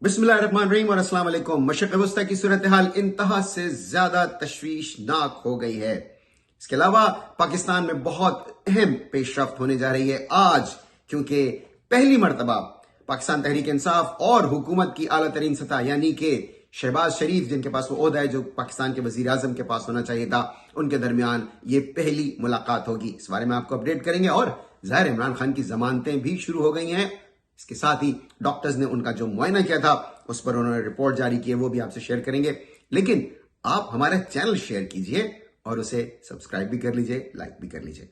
बिस्मिल्लाहिर्रहमानिर्रहीम और अस्सलाम वालेकुम। मशरिक़ वस्ता की सूरत हाल इंतहा से ज्यादा तशवीशनाक हो गई है। इसके अलावा पाकिस्तान में बहुत अहम पेशरफ्त होने जा रही है आज, क्योंकि पहली मरतबा पाकिस्तान तहरीक इंसाफ और हुकूमत की आला तरीन सतह यानी कि शहबाज शरीफ, जिनके पास वो ओहदा है जो पाकिस्तान के वजीर आजम के पास होना चाहिए था, उनके दरमियान ये पहली मुलाकात होगी। इस बारे में आपको अपडेट करेंगे। और ज़ाहिर इमरान खान की जमानतें भी शुरू हो गई हैं। इसके साथ ही डॉक्टर्स ने उनका जो मुआयना किया था उस पर उन्होंने रिपोर्ट जारी की है, वो भी आपसे शेयर करेंगे। लेकिन आप हमारा चैनल शेयर कीजिए और उसे सब्सक्राइब भी कर लीजिए, लाइक भी कर लीजिए।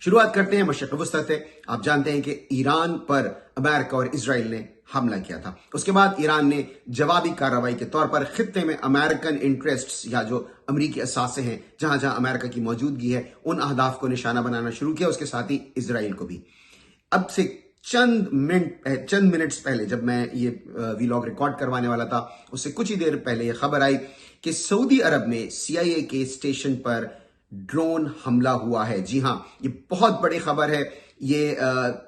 शुरुआत करते हैं मशरिक़ वस्ता से। आप जानते हैं कि ईरान पर अमेरिका और इजराइल ने हमला किया था। उसके बाद ईरान ने जवाबी कार्रवाई के तौर पर खित्ते में अमेरिकन इंटरेस्ट्स या जो अमरीकी असासे हैं, जहां जहां अमेरिका की मौजूदगी है, उन अहदाफ को निशाना बनाना शुरू किया। उसके साथ ही इजराइल को भी। अब से चंद मिनट्स पहले जब मैं ये वीलॉग रिकॉर्ड करवाने वाला था, उससे कुछ ही देर पहले ये खबर आई कि सऊदी अरब में CIA के स्टेशन पर ड्रोन हमला हुआ है। जी हां, ये बहुत बड़ी खबर है। ये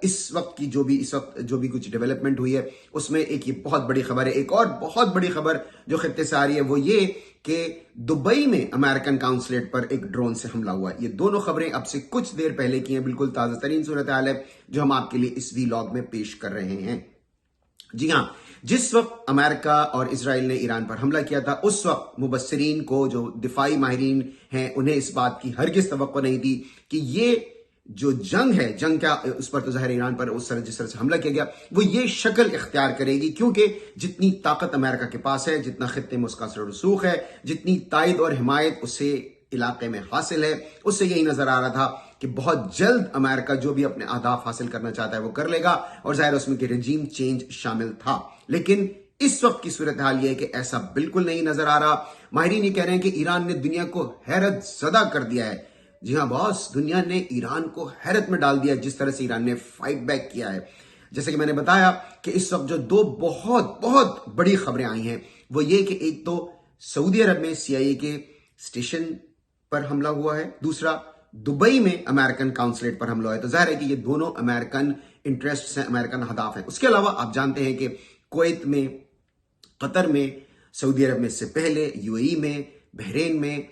इस वक्त जो भी कुछ डेवलपमेंट हुई है उसमें एक ये बहुत बड़ी खबर है। एक और बहुत बड़ी खबर जो खित्ते से आ रही है वो ये कि दुबई में अमेरिकन काउंसलेट पर एक ड्रोन से हमला हुआ है। ये दोनों खबरें अब से कुछ देर पहले की हैं। बिल्कुल ताजा तरीन सूरत हाल है जो हम आपके लिए इस वीलॉग में पेश कर रहे हैं। जी हां, जिस वक्त अमेरिका और इजराइल ने ईरान पर हमला किया था, उस वक्त मुबस्सिरीन को, जो दिफाई माहिरीन हैं, उन्हें इस बात की हरगिज तवक्को नहीं थी कि ये जो जंग है, जंग क्या, उस पर तो ज़ाहिर ईरान पर उस तरह जिस तरह से हमला किया गया वो ये शक्ल इख्तियार करेगी, क्योंकि जितनी ताकत अमेरिका के पास है, जितना खित्ते में उसका असर रसूख है, जितनी तायद और हिमायत उसे इलाके में हासिल है, उससे यही नजर आ रहा था कि बहुत जल्द अमेरिका जो भी अपने अहदाफ हासिल करना चाहता है वो कर लेगा। और जाहिर उसमें कि रजीम चेंज शामिल था। लेकिन इस वक्त की सूरत हाल यह है कि ऐसा बिल्कुल नहीं नजर आ रहा। माहिरीन ये कह रहे हैं कि ईरान ने दुनिया को हैरत ज़दा कर दिया है। जी हां बॉस, दुनिया ने ईरान को हैरत में डाल दिया जिस तरह से ईरान ने फाइट बैक किया है। जैसे कि मैंने बताया कि इस वक्त जो दो बहुत बहुत बड़ी खबरें आई हैं वो ये कि एक तो सऊदी अरब में CIA के स्टेशन पर हमला हुआ है, दूसरा दुबई में अमेरिकन काउंसलेट पर हमला हुआ है। तो जाहिर है कि ये दोनों अमेरिकन इंटरेस्ट हैं, अमेरिकन अहदाफ हैं। उसके अलावा आप जानते हैं कि कुवैत में, कतर में, सऊदी अरब में इससे पहले, UAE में, बहरीन में,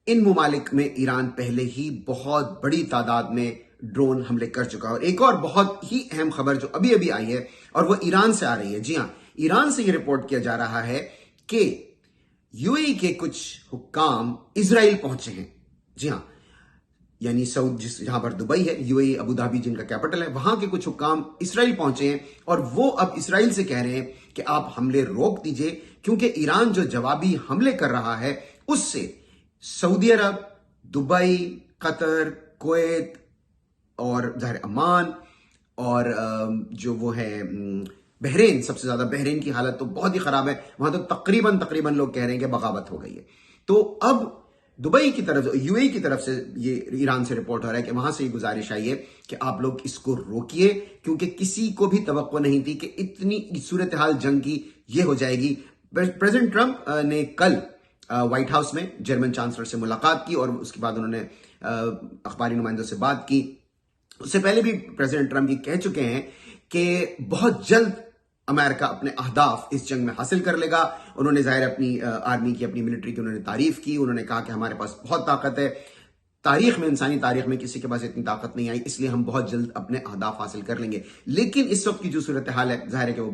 इन मुमालिक में ईरान पहले ही बहुत बड़ी तादाद में ड्रोन हमले कर चुका है। और एक और बहुत ही अहम खबर जो अभी अभी आई है और वो ईरान से आ रही है। जी हां, ईरान से ये रिपोर्ट किया जा रहा है कि UAE के कुछ हुक्काम इजराइल पहुंचे हैं। जी हां, यानी जहां पर दुबई है, UAE अबू धाबी जिनका कैपिटल है, वहां के कुछ हुक्काम इजराइल पहुंचे हैं और वो अब इजराइल से कह रहे हैं कि आप हमले रोक दीजिए, क्योंकि ईरान जो जवाबी हमले कर रहा है उससे सऊदी अरब, दुबई, कतर, कुवैत और ज़ाहिर अमान और जो वो है बहरीन, सबसे ज्यादा बहरीन की हालत तो बहुत ही खराब है। वहां तो तकरीबन लोग कह रहे हैं कि बगावत हो गई है। तो अब दुबई की तरफ, UAE की तरफ से ये ईरान से रिपोर्ट हो रहा है कि वहां से ये गुजारिश आई है कि आप लोग इसको रोकिए, क्योंकि किसी को भी तवक्को नहीं थी कि इतनी सूरत हाल जंग की ये हो जाएगी। प्रेसिडेंट ट्रंप ने कल व्हाइट हाउस में जर्मन चांसलर से मुलाकात की और उसके बाद उन्होंने अखबारी नुमाइंदों से बात की। उससे पहले भी प्रेसिडेंट ट्रंप ये कह चुके हैं कि बहुत जल्द अमेरिका अपने अहदाफ इस जंग में हासिल कर लेगा। उन्होंने जाहिर अपनी आर्मी की, अपनी मिलिट्री की उन्होंने तारीफ की। उन्होंने कहा कि हमारे पास बहुत ताकत है, तारीख में, इंसानी तारीख में किसी के पास इतनी ताकत नहीं आई, इसलिए हम बहुत जल्द अपने अहदाफ हासिल कर लेंगे। लेकिन इस वक्त की जो सूरत हाल है, जाहिर है कि वो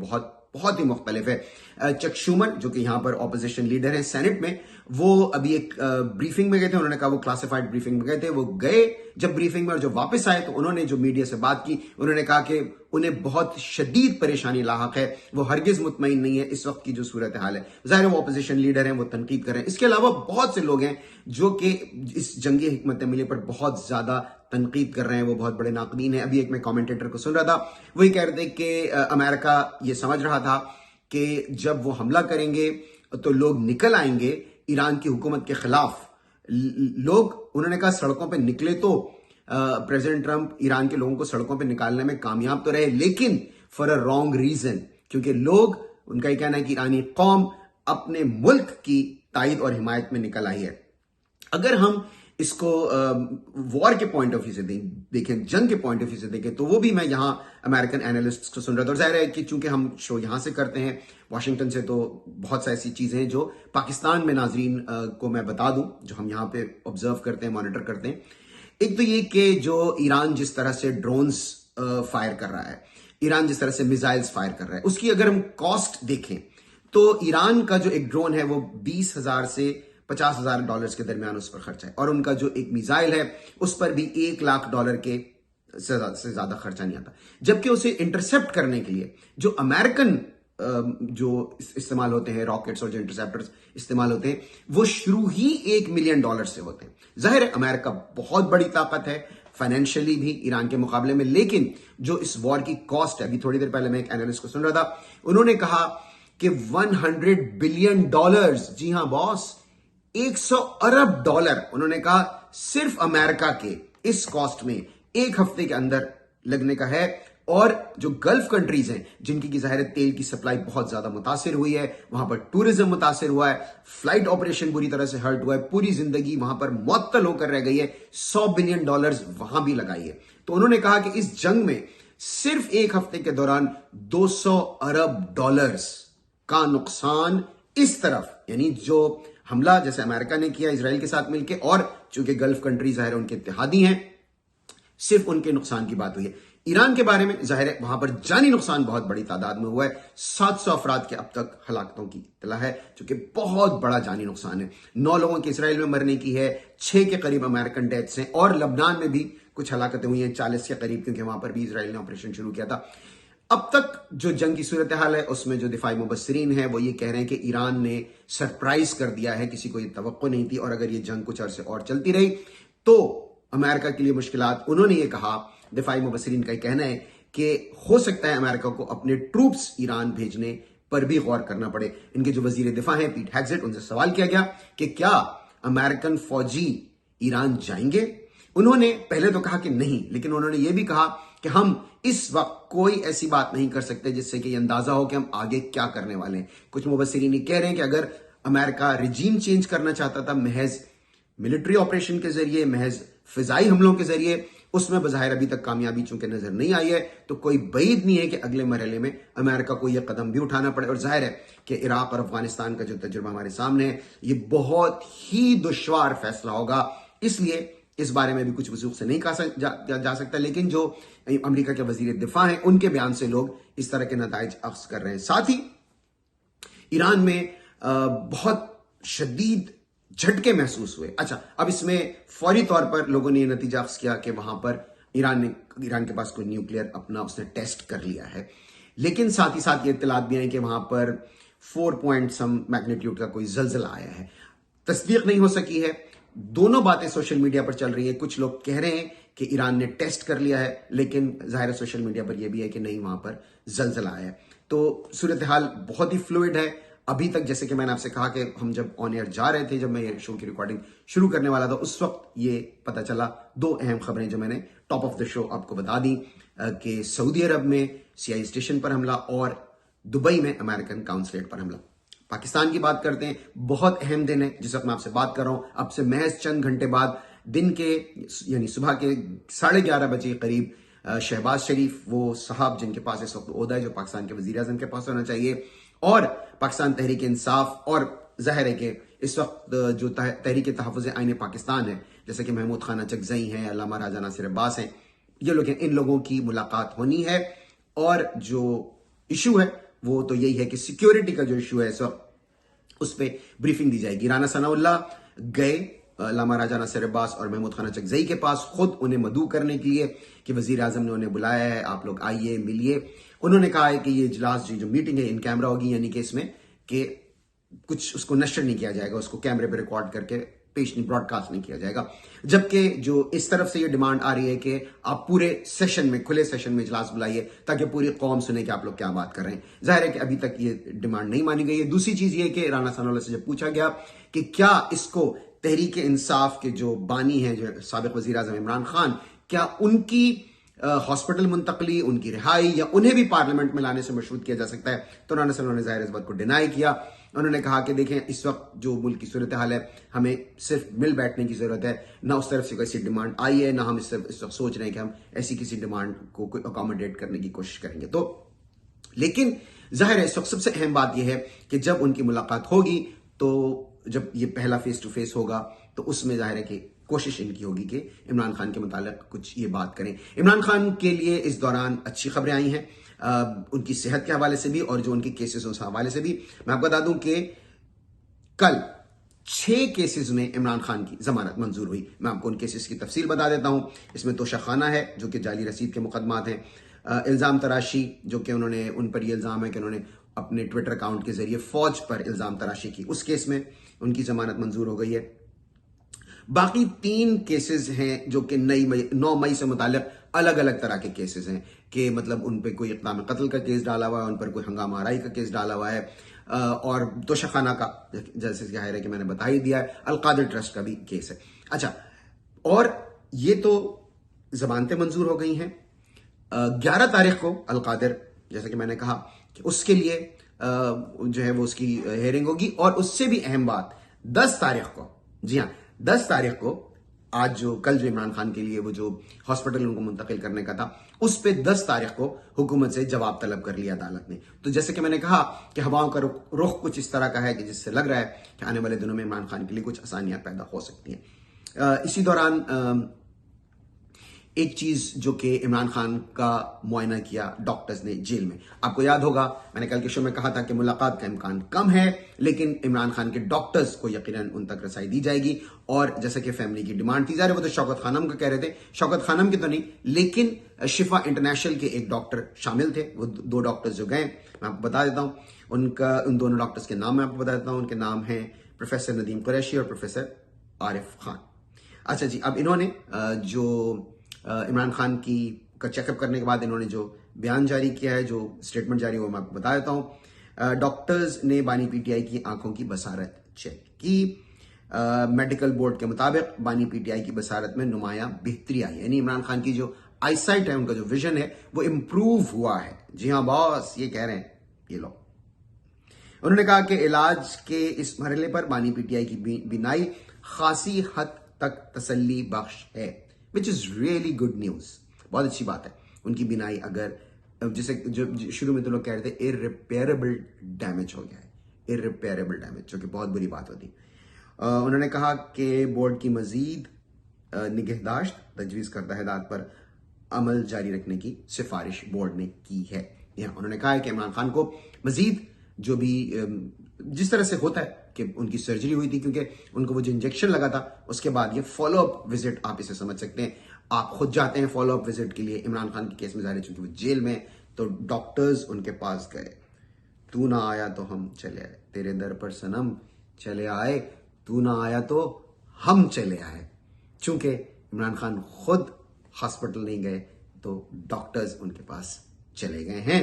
बहुत ही मुख्तलिफ है। चक शूमर, जो कि यहां पर ऑपोजिशन लीडर है सेनेट में, वो अभी एक ब्रीफिंग में गए थे। उन्होंने कहा वो क्लासिफाइड ब्रीफिंग में गए थे। वो गए जब ब्रीफिंग में और जब वापस आए तो उन्होंने जो मीडिया से बात की, उन्होंने कहा कि उन्हें बहुत शदीद परेशानी लाहक है, वो हरगिज मुतमईन नहीं है इस वक्त की जो सूरत हाल है। जाहिर है वो ऑपोजिशन लीडर हैं, वो तनकीद कर रहे हैं। इसके अलावा बहुत से लोग हैं जो कि इस जंगी हिकमत अमली पर बहुत ज्यादा तनकीद कर रहे हैं, वो बहुत बड़े नाकदीन हैं। अभी एक मैं कमेंटेटर को सुन रहा था, वही कह रहे थे कि अमेरिका ये समझ रहा था कि जब वो हमला करेंगे तो लोग निकल आएंगे ईरान की हुकूमत के खिलाफ। लोग, उन्होंने कहा, सड़कों पे निकले तो प्रेसिडेंट ट्रंप ईरान के लोगों को सड़कों पे निकालने में कामयाब तो रहे, लेकिन फॉर अ रॉन्ग रीजन, क्योंकि लोग, उनका ये कहना है कि ईरानी कौम अपने मुल्क की तायद और हिमायत में निकल आई है। अगर हम इसको वॉर के पॉइंट ऑफ व्यू से देखें, जंग के पॉइंट ऑफ व्यू से देखें, तो वो भी मैं यहां अमेरिकन एनालिस्ट को सुन रहा था। और जाहिर है कि चूंकि हम शो यहां से करते हैं वाशिंगटन से, तो बहुत सी ऐसी चीजें हैं जो पाकिस्तान में नाजरीन को मैं बता दूं, जो हम यहां पे ऑब्जर्व करते हैं, मॉनिटर करते हैं। एक तो ये कि जो ईरान जिस तरह से ड्रोन्स फायर कर रहा है, ईरान जिस तरह से मिसाइल्स फायर कर रहा है, उसकी अगर हम कॉस्ट देखें तो ईरान का जो एक ड्रोन है वो 20,000 से $50,000 के दरमियान उस पर खर्चा है, और उनका जो एक मिसाइल है उस पर भी $1,00,000 के से ज्यादा खर्चा नहीं आता। जबकि उसे इंटरसेप्ट करने के लिए जो अमेरिकन जो इस्तेमाल होते हैं, रॉकेट्स और जो इंटरसेप्टर्स इस्तेमाल होते हैं, वो शुरू ही $1 मिलियन से होते हैं। जाहिर है अमेरिका बहुत बड़ी ताकत है फाइनेंशियली भी ईरान के मुकाबले में, लेकिन जो इस वॉर की कॉस्ट है, अभी थोड़ी देर पहले मैं एक एनालिस्ट को सुन रहा था, उन्होंने कहा कि $100 बिलियन, जी हां बॉस, $100 अरब, उन्होंने कहा सिर्फ अमेरिका के इस कॉस्ट में एक हफ्ते के अंदर लगने का है। और जो गल्फ कंट्रीज हैं, जिनकी की जाहिर तेल की सप्लाई बहुत ज्यादा मुतासिर हुई है, वहां पर टूरिज्म मुतासिर हुआ है, फ्लाइट ऑपरेशन बुरी तरह से हर्ट हुआ है, पूरी जिंदगी वहां पर मुअत्तल होकर रह गई है, $100 बिलियन वहां भी लगाई है। तो उन्होंने कहा कि इस जंग में सिर्फ एक हफ्ते के दौरान $200 अरब का नुकसान इस तरफ, यानी जो हमला जैसे अमेरिका ने किया इसराइल के साथ मिलकर, और चूंकि गल्फ कंट्रीज जाहिर उनके इत्तेहादी हैं, सिर्फ उनके नुकसान की बात हुई है। ईरान के बारे में जाहिर है वहां पर जानी नुकसान बहुत बड़ी तादाद में हुआ है। 700 अफराद के अब तक हलाकतों की इत्तला है, जो कि बहुत बड़ा जानी नुकसान है। 9 लोगों के इसराइल में मरने की है, 6 के करीब अमेरिकन डेथ्स हैं, और लबनान में भी कुछ हलाकतें हुई हैं 40 के करीब, क्योंकि वहां पर भी इसराइल ने ऑपरेशन शुरू किया था। अब तक जो जंग की सूरत हाल है उसमें जो दिफाई मुबस्सिरीन है वो ये कह रहे हैं कि ईरान ने सरप्राइज कर दिया है, किसी को ये तवक्को नहीं थी, और अगर ये जंग कुछ अरसे और चलती रही तो अमेरिका के लिए मुश्किलात। उन्होंने ये कहा, दिफाई मुबस्सिरीन का कहना है कि हो सकता है अमेरिका को अपने ट्रूप्स ईरान भेजने पर भी गौर करना पड़े। इनके जो वजीर दिफा हैं पीट हेग्सेट, उनसे सवाल किया गया कि क्या अमेरिकन फौजी ईरान जाएंगे। उन्होंने पहले तो कहा कि नहीं, लेकिन उन्होंने यह भी कहा कि हम इस वक्त कोई ऐसी बात नहीं कर सकते जिससे कि अंदाजा हो कि हम आगे क्या करने वाले हैं। कुछ मुबस्सिरीन कह रहे हैं कि अगर अमेरिका रिजीम चेंज करना चाहता था महज मिलिट्री ऑपरेशन के जरिए, महज फिजाई हमलों के जरिए, उसमें बज़ाहिर अभी तक कामयाबी चूंकि नजर नहीं आई है, तो कोई बईद नहीं है कि अगले मरहले में अमेरिका को यह कदम भी उठाना पड़े। और जाहिर है कि इराक और अफगानिस्तान का जो तजुर्बा हमारे सामने है, ये बहुत ही दुश्वार फैसला होगा, इसलिए इस बारे में भी कुछ वसूख से नहीं कहा जा सकता। लेकिन जो अमेरिका के वजीर दिफा हैं, उनके बयान से लोग इस तरह के नताइज अख्ज़ कर रहे हैं। साथ ही ईरान में बहुत शदीद झटके महसूस हुए। अच्छा, अब इसमें फौरी तौर पर लोगों ने यह नतीजा अख्ज़ किया कि वहां पर ईरान के पास कोई न्यूक्लियर अपना उसने टेस्ट कर लिया है, लेकिन साथ ही साथ ये इत्तलात भी आई कि वहां पर 4 पॉइंट सम मैग्नीट्यूड का कोई जलजला आया है। तस्दीक नहीं हो सकी है, दोनों बातें सोशल मीडिया पर चल रही है। कुछ लोग कह रहे हैं कि ईरान ने टेस्ट कर लिया है, लेकिन जाहिर सोशल मीडिया पर यह भी है कि नहीं, वहां पर जलजला आया है। तो सूरत हाल बहुत ही फ्लूइड है अभी तक। जैसे कि मैंने आपसे कहा कि हम जब ऑन एयर जा रहे थे, जब मैं ये शो की रिकॉर्डिंग शुरू करने वाला था, उस वक्त ये पता चला 2 अहम खबरें जो मैंने टॉप ऑफ द शो आपको बता दी कि सऊदी अरब में CIA स्टेशन पर हमला और दुबई में अमेरिकन काउंसलेट पर हमला। पाकिस्तान की बात करते हैं, बहुत अहम दिन है जिस वक्त मैं आपसे बात कर रहा हूं। अब से महज चंद घंटे बाद दिन के यानी सुबह के 11:30 बजे करीब शहबाज शरीफ, वो साहब जिनके पास इस वक्त ओहदा है जो पाकिस्तान के वजीर आजम के पास होना चाहिए, और पाकिस्तान तहरीक इंसाफ, और जाहिर है कि इस वक्त जो तहरीक तहफ़्फ़ुज़ आईन पाकिस्तान है, जैसे कि महमूद खान अचकज़ई हैं, अल्लामा राजा नासिर अब्बास हैं, ये लोग हैं, इन लोगों की मुलाकात होनी है। और जो इशू है वो तो यही है कि सिक्योरिटी का जो इशू है इस वक्त, उस पर ब्रीफिंग दी जाएगी। राना सनाउल्लाह गए अल्लामा राजा नासिर अब्बास और महमूद खान अचकज़ई के पास, खुद उन्हें मदऊ करने के लिए कि वजीर आजम ने उन्हें बुलाया है, आप लोग आइए मिलिए। उन्होंने कहा है कि ये इजलास जो मीटिंग है इन कैमरा होगी, यानी कि इसमें कि कुछ उसको नशर नहीं किया जाएगा, उसको कैमरे पे रिकॉर्ड करके पेश नहीं, ब्रॉडकास्ट नहीं किया जाएगा। जबकि जो इस तरफ से ये डिमांड आ रही है कि आप पूरे सेशन में, खुले सेशन में इजलास बुलाइए ताकि पूरी कौम सुने कि आप लोग क्या बात कर रहे हैं। जाहिर है कि अभी तक ये डिमांड नहीं मानी गई है। दूसरी चीज ये कि राना सनाउल्लाह से जब पूछा गया कि क्या इसको तहरीक इंसाफ के जो बानी हैं, जो साबिक वजीर आजम इमरान खान, क्या उनकी हॉस्पिटल मुंतकली, उनकी रिहाई या उन्हें भी पार्लियामेंट में लाने से मशरूत किया जा सकता है, तो राना सलमान ने जाहिर इस बात को डिनाई किया। उन्होंने कहा कि देखें, इस वक्त जो मुल्क की सूरत हाल है, हमें सिर्फ मिल बैठने की जरूरत है, ना उस तरफ से कोई डिमांड आई है, ना हम इस वक्त सोच रहे हैं कि हम ऐसी किसी डिमांड को कोई अकोमोडेट करने की कोशिश करेंगे। तो लेकिन जाहिर है इस वक्त सबसे अहम बात यह है कि जब उनकी मुलाकात होगी, तो जब ये पहला फेस टू फेस होगा, तो उसमें जाहिर है कि कोशिश इनकी होगी कि इमरान खान के मुतालिक कुछ ये बात करें। इमरान खान के लिए इस दौरान अच्छी खबरें आई हैं, उनकी सेहत के हवाले से भी और जो उनके केसेस उस हवाले से भी। मैं आपको बता दूं कि कल 6 केसेस में इमरान खान की जमानत मंजूर हुई। मैं आपको उन केसेस की तफसील बता देता हूं। इसमें तोशाखाना है, जो कि जाली रसीद के मुकदमात हैं, इल्जाम तराशी, जो कि उन्होंने उन पर यह इल्जाम है कि उन्होंने अपने ट्विटर अकाउंट के जरिए फौज पर इल्जाम तराशी की, उस केस में उनकी जमानत मंजूर हो गई है। बाकी 3 केसेस हैं जो कि 9 मई से मुतालिक अलग अलग तरह के केसेस हैं कि मतलब उन पर कोई इक़दाम कत्ल का केस डाला हुआ है, उन पर कोई हंगामा आराई का केस डाला हुआ है, और तोशाखाना का, जैसे जाहिर है कि मैंने बता ही दिया है, अलकादिर ट्रस्ट का भी केस है। अच्छा, और ये तो जमानतें मंजूर हो गई हैं। 11 तारीख को अलकादिर, जैसे कि मैंने कहा कि उसके लिए जो है वो उसकी हेयरिंग होगी, और उससे भी अहम बात 10 तारीख को, जी हाँ 10 तारीख को, आज जो कल जो इमरान खान के लिए वो जो हॉस्पिटल उनको मुंतकिल करने का था, उस पे 10 तारीख को हुकूमत से जवाब तलब कर लिया अदालत ने। तो जैसे कि मैंने कहा कि हवाओं का रुख कुछ इस तरह का है कि जिससे लग रहा है कि आने वाले दिनों में इमरान खान के लिए कुछ आसानियां पैदा हो सकती हैं। इसी दौरान एक चीज जो कि इमरान खान का मुआयना किया डॉक्टर्स ने जेल में। आपको याद होगा मैंने कल के शो में कहा था कि मुलाकात का इम्कान कम है, लेकिन इमरान खान के डॉक्टर्स को यकीनन उन तक रसाई दी जाएगी। और जैसे कि फैमिली की डिमांड थी, जाहिर वो तो शौकत खानम का कह रहे थे, शौकत खानम की तो नहीं, लेकिन शिफा इंटरनेशनल के एक डॉक्टर शामिल थे। वो 2 डॉक्टर्स जो गए, मैं आपको बता देता हूं उन दोनों डॉक्टर्स के नाम मैं आपको बता देता हूं। उनके नाम हैं प्रोफेसर नदीम कुरैशी और प्रोफेसर आरिफ खान। अच्छा जी, अब इन्होंने जो इमरान खान का चेकअप करने के बाद इन्होंने जो बयान जारी किया है, जो स्टेटमेंट जारी हुआ, मैं आपको बता देता हूं। डॉक्टर्स ने बानी पीटीआई की आंखों की बसारत चेक की। मेडिकल बोर्ड के मुताबिक बानी पीटीआई की बसारत में नुमाया बेहतरी आई, यानी इमरान खान की जो आईसाइट है, उनका जो विजन है, वो इंप्रूव हुआ है। जी हाँ बॉस, ये कह रहे हैं ये लोग। उन्होंने कहा कि इलाज के इस मरहले पर बानी पीटीआई की बीनाई खासी हद तक तसल्ली बख्श है, which is really good news. बहुत अच्छी बात है। उनकी बीनाई अगर जैसे जो शुरू में तो लोग कह रहे थे इररिपेयरेबल डैमेज हो गया है, इररिपेयरेबल डैमेज, जो कि बहुत बुरी बात होती। उन्होंने कहा कि बोर्ड की मजीद निगहदाश्त तजवीज करदा हिदायत पर अमल जारी रखने की सिफारिश बोर्ड ने की है। यहाँ उन्होंने कहा है कि इमरान खान को मजीद जो भी जिस तरह से होता है कि उनकी सर्जरी हुई थी, क्योंकि उनको वो जो इंजेक्शन लगा था, उसके बाद ये फॉलोअप विजिट, आप इसे समझ सकते हैं, आप खुद जाते हैं फॉलोअप विजिट के लिए। इमरान खान के केस में जाहिर है चूंकि वो जेल में, तो डॉक्टर्स उनके पास गए, तू ना आया तो हम चले आए, तेरे दर पर सनम चले आए, तू ना आया तो हम चले आए। चूंकि इमरान खान खुद हॉस्पिटल नहीं गए, तो डॉक्टर्स उनके पास चले गए हैं।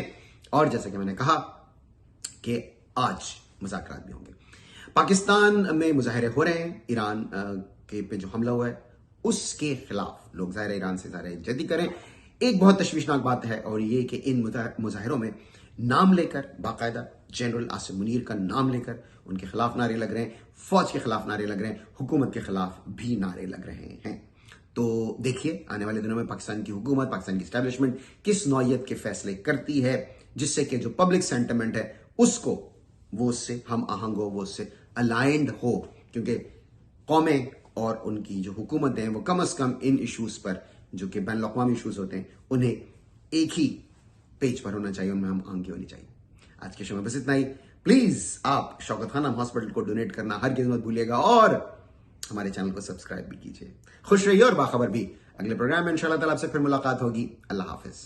और जैसे कि मैंने कहा कि आज मुज़ाकरात भी होंगे। पाकिस्तान में मुजाहरे हो रहे हैं, ईरान के पे जो हमला हुआ है उसके खिलाफ लोग ज़ाहिर ईरान से ज़ाहिर जदी करें। एक बहुत तशवीशनाक बात है, और ये कि इन मुजाहरों में नाम लेकर, बाकायदा जनरल आसिम मुनीर का नाम लेकर उनके खिलाफ नारे लग रहे हैं, फौज के खिलाफ नारे लग रहे हैं, हुकूमत के खिलाफ भी नारे लग रहे हैं। तो देखिए आने वाले दिनों में पाकिस्तान की हुकूमत, पाकिस्तान की एस्टैब्लिशमेंट किस नौयत के फैसले करती है, जिससे कि जो पब्लिक सेंटिमेंट है उसको वो उससे हम आहंग हो, वो उससे अलाइंड हो। क्योंकि कौमें और उनकी जो हुकूमतें हैं वो कम अज कम इन इश्यूज पर, जो कि बैन अवी इश्यूज होते हैं, उन्हें एक ही पेज पर होना चाहिए, उनमें हम आगे होनी चाहिए। आज के शो में बस इतना ही। प्लीज आप शौकत खानम हॉस्पिटल को डोनेट करना हरगिज़ मत भूलिएगा, और हमारे चैनल को सब्सक्राइब भी कीजिए। खुश रहिए और बाखबर भी। अगले प्रोग्राम में इंशाल्लाह ताला आपसे फिर मुलाकात होगी। अल्लाह हाफिज।